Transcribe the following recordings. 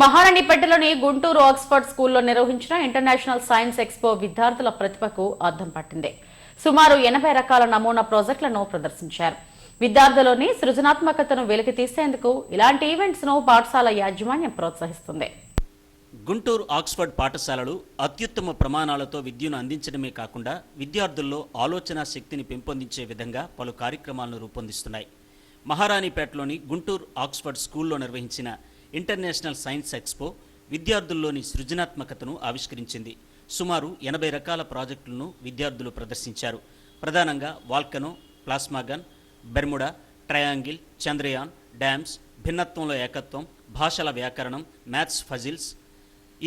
మహారాణిపేటలోని Guntur Oxford స్కూల్లో నిర్వహించిన international science expo విద్యార్థుల ప్రతిభకు అద్దం పట్టింది. సుమారు 80 రకాల నమూనా ప్రాజెక్టులను ప్రదర్శించారు. విద్యార్థుల్లోని సృజనాత్మకతను వెలికి తీసేందుకు ఇలాంటి ఈవెంట్స్ ను పాఠశాల యాజమాన్యం ప్రోత్సహిస్తుంది. గుంటూరు ఆక్స్ఫర్డ్ పాఠశాలలు అత్యుత్తమ ప్రమాణాలతో విద్యను అందించడమే కాకుండా విద్యార్థుల్లో ఆలోచనా శక్తిని పెంపొందించే విధంగా పలు కార్యక్రమాలను రూపొందిస్తున్నాయి. మహారాణిపేటలోని గుంటూరు ఆక్స్ఫర్డ్ స్కూల్లో నిర్వహించిన ఇంటర్నేషనల్ సైన్స్ ఎక్స్పో విద్యార్థుల్లోని సృజనాత్మకతను ఆవిష్కరించింది. సుమారు 80 రకాల ప్రాజెక్టులను విద్యార్థులు ప్రదర్శించారు. ప్రధానంగా volcano, plasma gun, Bermuda triangle, Chandrayaan, dams, భిన్నత్వంలో ఏకత్వం, భాషల వ్యాకరణం, maths puzzles,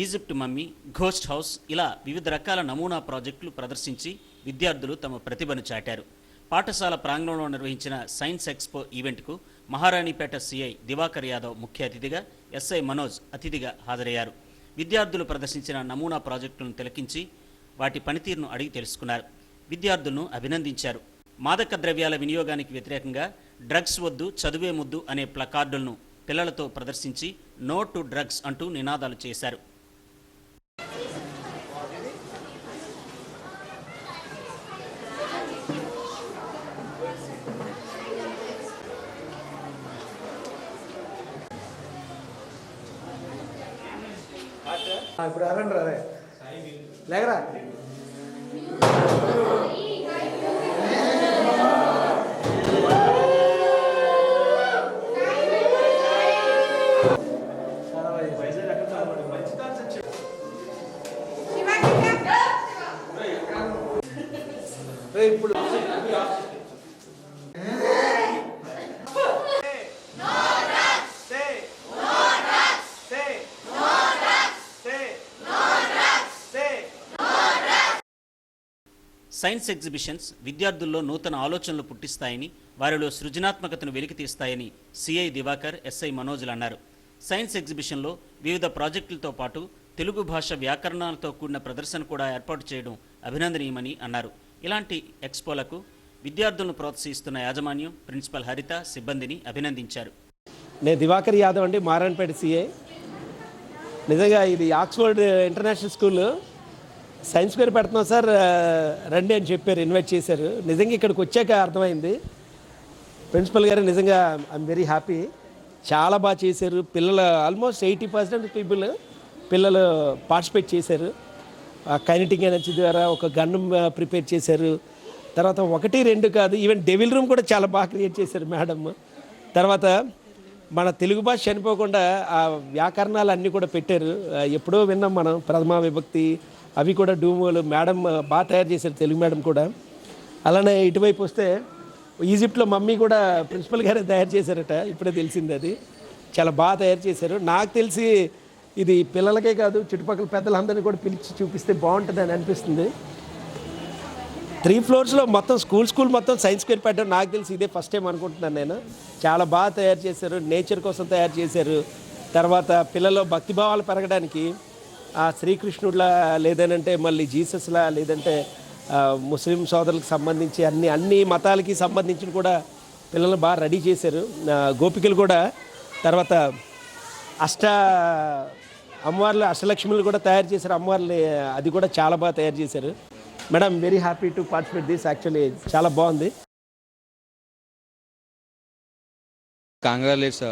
Egypt mummy, ghost house ఇలా వివిధ రకాల నమూనా ప్రాజెక్టులు ప్రదర్శించి విద్యార్థులు తమ ప్రతిభను చాటారు. పాఠశాల ప్రాంగణంలో నిర్వహించిన సైన్స్ ఎక్స్పో ఈవెంట్కు మహారాణిపేట సిఐ దివాకర్ యాదవ్ ముఖ్య అతిథిగా, ఎస్ఐ మనోజ్ అతిథిగా హాజరయ్యారు. విద్యార్థులు ప్రదర్శించిన నమూనా ప్రాజెక్టులను తిలకించి వాటి పనితీరును అడిగి తెలుసుకున్నారు. విద్యార్థులను అభినందించారు. మాదక ద్రవ్యాల వినియోగానికి వ్యతిరేకంగా డ్రగ్స్ వద్దు చదువే ముద్దు అనే ప్లకార్డులను పిల్లలతో ప్రదర్శించి నో టు డ్రగ్స్ అంటూ నినాదాలు చేశారు. ఇప్పుడు అరండి రే లేకరా ఇప్పుడు సైన్స్ ఎగ్జిబిషన్స్ విద్యార్థుల్లో నూతన ఆలోచనలు పుట్టిస్తాయని, వారిలో సృజనాత్మకతను వెలికితీస్తాయని సిఐ దివాకర్, ఎస్ఐ మనోజ్లు అన్నారు. సైన్స్ ఎగ్జిబిషన్లో వివిధ ప్రాజెక్టులతో పాటు తెలుగు భాష వ్యాకరణాలతో కూడిన ప్రదర్శన కూడా ఏర్పాటు చేయడం అభినందనీయమని అన్నారు. ఇలాంటి ఎక్స్పోలకు విద్యార్థులను ప్రోత్సహిస్తున్న యాజమాన్యం, ప్రిన్సిపల్ హరిత, సిబ్బందిని అభినందించారు. నేను దివాకర్ యాదవ్ అండి, మహారాణిపేట సిఐ. నిజంగా ఇది Oxford international school science fair పెడుతున్నాం సార్, రండి అని చెప్పారు, ఇన్వైట్ చేశారు. నిజంగా ఇక్కడికి వచ్చాక అర్థమైంది. ప్రిన్సిపల్ గారు నిజంగా ఐఎమ్ వెరీ హ్యాపీ. చాలా బాగా చేశారు. పిల్లలు ఆల్మోస్ట్ 80% పిల్లలు పార్టిసిపేట్ చేశారు. కైనెటిక్ ఎనర్జీ ద్వారా ఒక గన్ ప్రిపేర్ చేశారు. తర్వాత 1, 2 కాదు, ఈవెన్ డెవిల్ రూమ్ కూడా చాలా బాగా క్రియేట్ చేశారు మేడం. తర్వాత మన తెలుగు భాష చనిపోకుండా ఆ వ్యాకరణాలు అన్నీ కూడా పెట్టారు. ఎప్పుడో విన్నాం మనం, ప్రథమా విభక్తి అవి కూడా డూమోలు మేడం బాగా తయారు చేశారు, తెలుగు మేడం కూడా. అలానే ఇటువైపు వస్తే ఈజిప్ట్లో మమ్మీ కూడా ప్రిన్సిపల్ గారే తయారు చేశారట, ఇప్పుడే తెలిసింది. అది చాలా బాగా తయారు చేశారు. నాకు తెలిసి ఇది పిల్లలకే కాదు, చుట్టుపక్కల పెద్దలందరినీ కూడా పిలిచి చూపిస్తే బాగుంటుందని అనిపిస్తుంది. 3 ఫ్లోర్స్లో మొత్తం స్కూల్ మొత్తం సైన్స్ ఫేర్ పెట్టడం నాకు తెలిసి ఇదే ఫస్ట్ టైం అనుకుంటున్నాను నేను. చాలా బాగా తయారు చేశారు, నేచర్ కోసం తయారు చేశారు. తర్వాత పిల్లల్లో భక్తిభావాలు పెరగడానికి శ్రీకృష్ణుడిలా, లేదనంటే మళ్ళీ జీసస్లా, లేదంటే ముస్లిం సోదరులకు సంబంధించి అన్ని మతాలకి సంబంధించిన కూడా పిల్లలు బాగా రెడీ చేశారు. గోపికలు కూడా, తర్వాత అమ్మవార్లు, అష్టలక్ష్మిలు కూడా తయారు చేశారు. అమ్మవార్లు అది కూడా చాలా బాగా తయారు చేశారు. Madam very happy to participate this. Actually చాలా బాగుంది. Congratulates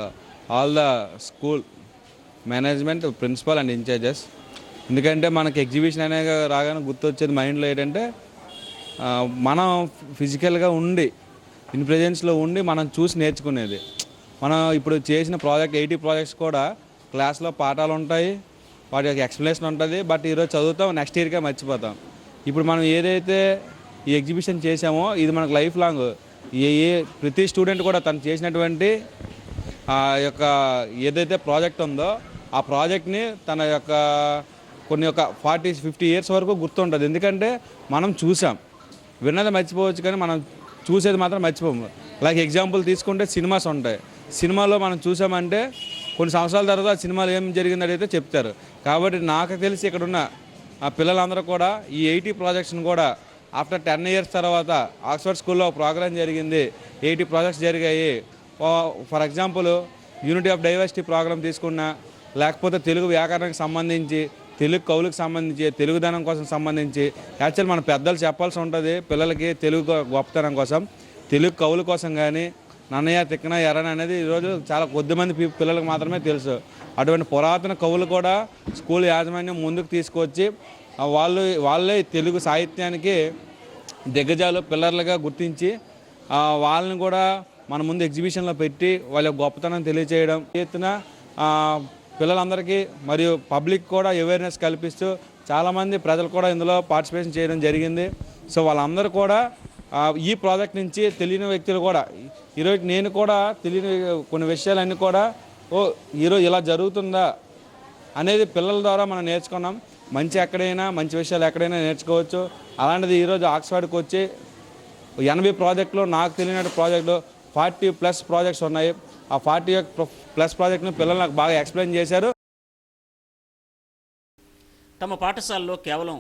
all the school management, principal and incharges. ఎందుకంటే మనకి ఎగ్జిబిషన్ అనేది రాగానే గుర్తొచ్చేది మైండ్లో ఏంటంటే, మనం ఫిజికల్గా ఉండి ఇన్ ప్రెజెన్స్లో ఉండి మనం చూసి నేర్చుకునేది. మనం ఇప్పుడు చేసిన 80 ప్రాజెక్ట్స్ కూడా క్లాస్లో పాఠాలు ఉంటాయి, వాటి యొక్క ఎక్స్ప్లెనేషన్ ఉంటుంది. బట్ ఈరోజు చదువుతాం, నెక్స్ట్ ఇయర్గా మర్చిపోతాం. ఇప్పుడు మనం ఏదైతే ఈ ఎగ్జిబిషన్ చేసామో ఇది మనకు లైఫ్ లాంగ్. ప్రతి స్టూడెంట్ కూడా తను చేసినటువంటి ఆ యొక్క ఏదైతే ప్రాజెక్ట్ ఉందో ఆ ప్రాజెక్ట్ని తన యొక్క కొన్ని 40-50 ఇయర్స్ వరకు గుర్తుంటుంది. ఎందుకంటే మనం చూసాం, విన్నది మర్చిపోవచ్చు కానీ మనం చూసేది మాత్రం మర్చిపోము. లైక్ ఎగ్జాంపుల్ తీసుకుంటే సినిమాస్ ఉంటాయి. సినిమాలో మనం చూసామంటే కొన్ని సంవత్సరాల తర్వాత సినిమాలో ఏం జరిగింది అయితే చెప్తారు. కాబట్టి నాకు తెలిసి ఇక్కడ ఉన్న ఆ పిల్లలందరూ కూడా ఈ 80 ప్రాజెక్ట్స్ని కూడా ఆఫ్టర్ 10 ఇయర్స్ తర్వాత ఆక్స్ఫర్డ్ స్కూల్లో ప్రోగ్రామ్ జరిగింది, 80 ప్రాజెక్ట్స్ జరిగాయి. For example unity of diversity programme తీసుకున్న, లేకపోతే తెలుగు వ్యాకరణానికి సంబంధించి, తెలుగు కవులకు సంబంధించి, తెలుగుదనం కోసం సంబంధించి యాక్చువల్ మన పెద్దలు చెప్పాల్సి ఉంటుంది పిల్లలకి తెలుగు గొప్పతనం కోసం. తెలుగు కవుల కోసం కానీ నన్నయ్య తిక్కన ఎర్రన అనేది ఈరోజు చాలా కొద్దిమంది పిల్లలకు మాత్రమే తెలుసు. అటువంటి పురాతన కవులు కూడా స్కూల్ యాజమాన్యం ముందుకు తీసుకొచ్చి వాళ్ళే తెలుగు సాహిత్యానికి దిగ్గజాలు పిల్లర్లుగా గుర్తించి వాళ్ళని కూడా మన ముందు ఎగ్జిబిషన్లో పెట్టి వాళ్ళ గొప్పతనం తెలియచేయడం ఎత్తున పిల్లలందరికీ మరియు పబ్లిక్ కూడా అవేర్నెస్ కల్పిస్తూ చాలామంది ప్రజలు కూడా ఇందులో పార్టిసిపేషన్ చేయడం జరిగింది. సో వాళ్ళందరూ కూడా ఈ ప్రాజెక్ట్ నుంచి తెలియని వ్యక్తులు కూడా ఈరోజు నేను కూడా తెలియని కొన్ని విషయాలన్నీ కూడా ఈరోజు ఇలా జరుగుతుందా అనేది పిల్లల ద్వారా మనం నేర్చుకున్నాం. మంచి విషయాలు ఎక్కడైనా నేర్చుకోవచ్చు. అలాంటిది ఈరోజు ఆక్స్ఫర్డ్కి వచ్చి 80 ప్రాజెక్టులు, నాకు తెలియనట్టు ప్రాజెక్టులు 40+ ప్రాజెక్ట్స్ ఉన్నాయి. ఆ 40+ ప్రాజెక్టును పిల్లలు నాకు బాగా ఎక్స్ప్లెయిన్ చేశారు. తమ పాఠశాలలో కేవలం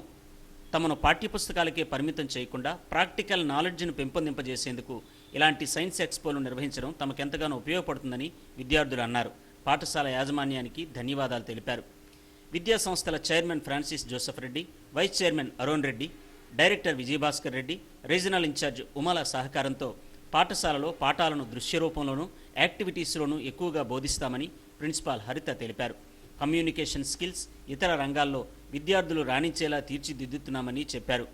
తమను పాఠ్యపుస్తకాలకే పరిమితం చేయకుండా ప్రాక్టికల్ నాలెడ్జ్ను పెంపొందింపజేసేందుకు ఇలాంటి సైన్స్ ఎక్స్పోలు నిర్వహించడం తమకెంతగానో ఉపయోగపడుతుందని విద్యార్థులు అన్నారు. పాఠశాల యాజమాన్యానికి ధన్యవాదాలు తెలిపారు. విద్యా సంస్థల chairman Francis Joseph Reddy, vice chairman Arun Reddy, director Vijayabhaskar Reddy, regional incharge ఉమల సహకారంతో పాఠశాలలో పాఠాలను దృశ్య రూపంలోనూ యాక్టివిటీస్లోనూ ఎక్కువగా బోధిస్తామని ప్రిన్సిపాల్ హరిత తెలిపారు. కమ్యూనికేషన్ స్కిల్స్, ఇతర రంగాల్లో విద్యార్థులు రాణించేలా తీర్చిదిద్దుతున్నామని చెప్పారు.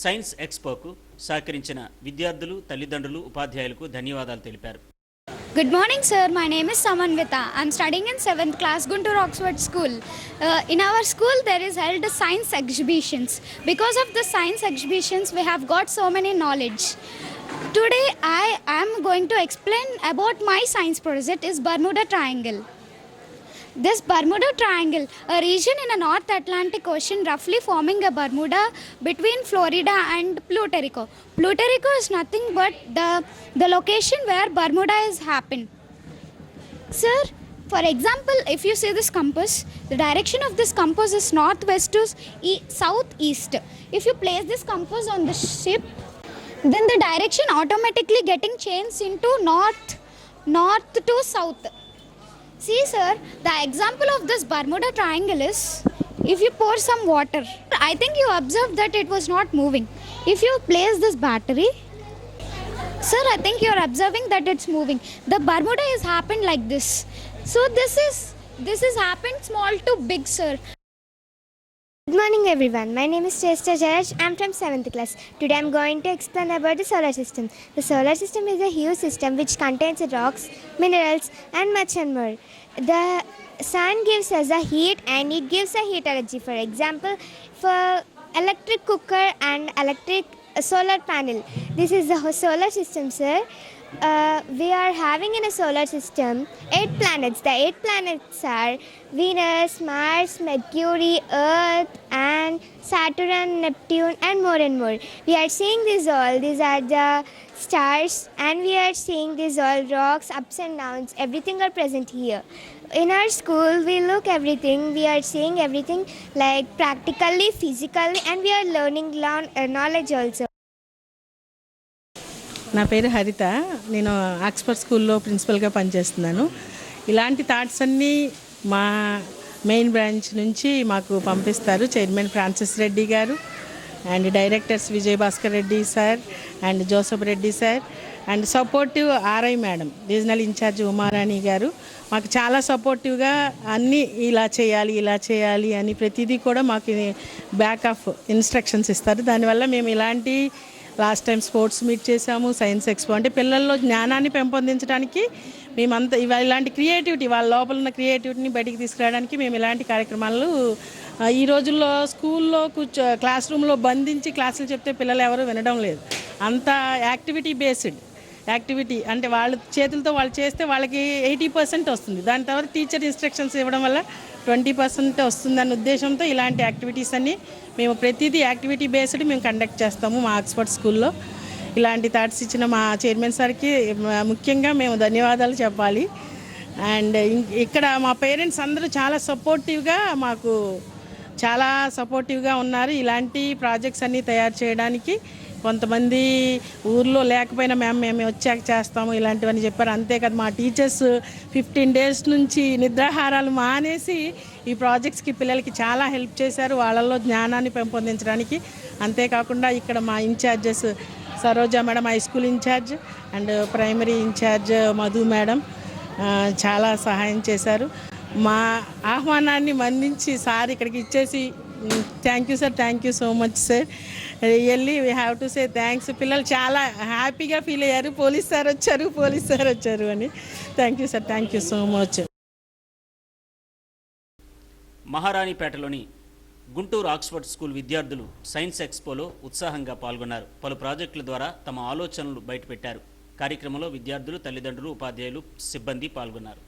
సైన్స్ ఎక్స్పోకు సహకరించిన విద్యార్థులు, తల్లిదండ్రులు, ఉపాధ్యాయులకు ధన్యవాదాలు తెలిపారు. Good morning, sir. My name is Samanvita. I'm studying in 7th class, Guntur Oxford School. In our school, there is held science exhibitions. Because of the science exhibitions, we have got so many knowledge. Today, I am going to explain about my science project is Bermuda Triangle. This Bermuda Triangle, a region in the North Atlantic Ocean roughly forming a Bermuda between Florida and Puerto Rico. Puerto Rico is nothing but the location where Bermuda is happened. Sir, for example, if you see this compass, the direction of this compass is northwest to southeast. If you place this compass on the ship, then the direction automatically getting changed into north to south. See, sir, the example of this Bermuda Triangle is, if you pour some water, I think you observed that it was not moving. If you place this battery, sir, I think you are observing that it's moving. The Bermuda has happened like this. So this is happened small to big, sir. Good morning everyone, my name is Chester Jayaj. I am from 7th class. Today I am going to explain about the solar system. The solar system is a huge system which contains rocks, minerals and much and more. The sun gives us a heat and it gives a heat energy. For example, for electric cooker and electric solar panel. This is the solar system, sir. We are having in a solar system 8 planets. The 8 planets are Venus, Mars, Mercury, Earth and Saturn, Neptune and more. We are seeing these all. These are the stars and we are seeing these all rocks, ups and downs. Everything are present here. In our school, we look everything. We are seeing everything like practically, physically and we are learning knowledge also. నా పేరు హరిత. నేను Oxford స్కూల్లో ప్రిన్సిపల్గా పనిచేస్తున్నాను. ఇలాంటి thoughts అన్నీ మా main branch నుంచి మాకు పంపిస్తారు చైర్మన్ ఫ్రాన్సిస్ రెడ్డి గారు and directors Vijayabhaskar Reddy sir and Joseph Reddy sir and supportive RI madam, regional incharge Umarani గారు మాకు చాలా సపోర్టివ్గా అన్నీ ఇలా చేయాలి అని ప్రతిదీ కూడా మాకు బ్యాక్ ఆఫ్ ఇన్స్ట్రక్షన్స్ ఇస్తారు. దానివల్ల మేము ఇలాంటి లాస్ట్ టైం స్పోర్ట్స్ మీట్ చేసాము, సైన్స్ ఎక్స్పో అంటే పిల్లల్లో జ్ఞానాన్ని పెంపొందించడానికి మేమంతా ఇలాంటి క్రియేటివిటీ, వాళ్ళ లోపల ఉన్న క్రియేటివిటీని బయటికి తీసుకురావడానికి మేము ఇలాంటి కార్యక్రమాలు ఈ రోజుల్లో స్కూల్లో క్లాస్ రూమ్లో బంధించి క్లాసులు చెప్తే పిల్లలు ఎవరు వినడం లేదు. అంతా యాక్టివిటీ బేస్డ్ యాక్టివిటీ అంటే వాళ్ళ చేతులతో వాళ్ళు చేస్తే వాళ్ళకి 80% వస్తుంది. దాని తర్వాత టీచర్ ఇన్స్ట్రక్షన్స్ ఇవ్వడం వల్ల 20% వస్తుందన్న ఉద్దేశంతో ఇలాంటి యాక్టివిటీస్ అన్నీ మేము ప్రతిదీ యాక్టివిటీ బేస్డ్ మేము కండక్ట్ చేస్తాము మా ఆక్స్ఫర్డ్ స్కూల్లో. ఇలాంటి థాట్స్ ఇచ్చిన మా చైర్మన్ సార్కి ముఖ్యంగా మేము ధన్యవాదాలు చెప్పాలి. అండ్ ఇక్కడ మా పేరెంట్స్ అందరూ చాలా సపోర్టివ్గా ఉన్నారు. ఇలాంటి ప్రాజెక్ట్స్ అన్నీ తయారు చేయడానికి కొంతమంది ఊర్లో లేకపోయినా మేము వచ్చాక చేస్తాము ఇలాంటివన్నీ చెప్పారు. అంతేకాదు మా టీచర్స్ 15 డేస్ నుంచి నిద్రాహారాలు మానేసి ఈ ప్రాజెక్ట్స్కి పిల్లలకి చాలా హెల్ప్ చేశారు, వాళ్ళల్లో జ్ఞానాన్ని పెంపొందించడానికి. అంతేకాకుండా ఇక్కడ మా incharges Saroja madam, high school incharge, and primary incharge Madhu madam చాలా సహాయం చేశారు. మా ఆహ్వానాన్ని మన్నించి సార్ ఇక్కడికి ఇచ్చేసి thank you sir, thank you so much sir, really we have to say thanks. పిల్లలు చాలా హ్యాపీగా ఫీల్ అయ్యారు, పోలీస్ సార్ వచ్చారు అని. Thank you sir, thank you so much. మహారాణిపేటలోని గుంటూరు ఆక్స్ఫర్డ్ స్కూల్ విద్యార్థులు సైన్స్ ఎక్స్పోలో ఉత్సాహంగా పాల్గొన్నారు. పలు ప్రాజెక్టుల ద్వారా తమ ఆలోచనలు బయటపెట్టారు. కార్యక్రమంలో విద్యార్థులు, తల్లిదండ్రులు, ఉపాధ్యాయులు, సిబ్బంది పాల్గొన్నారు.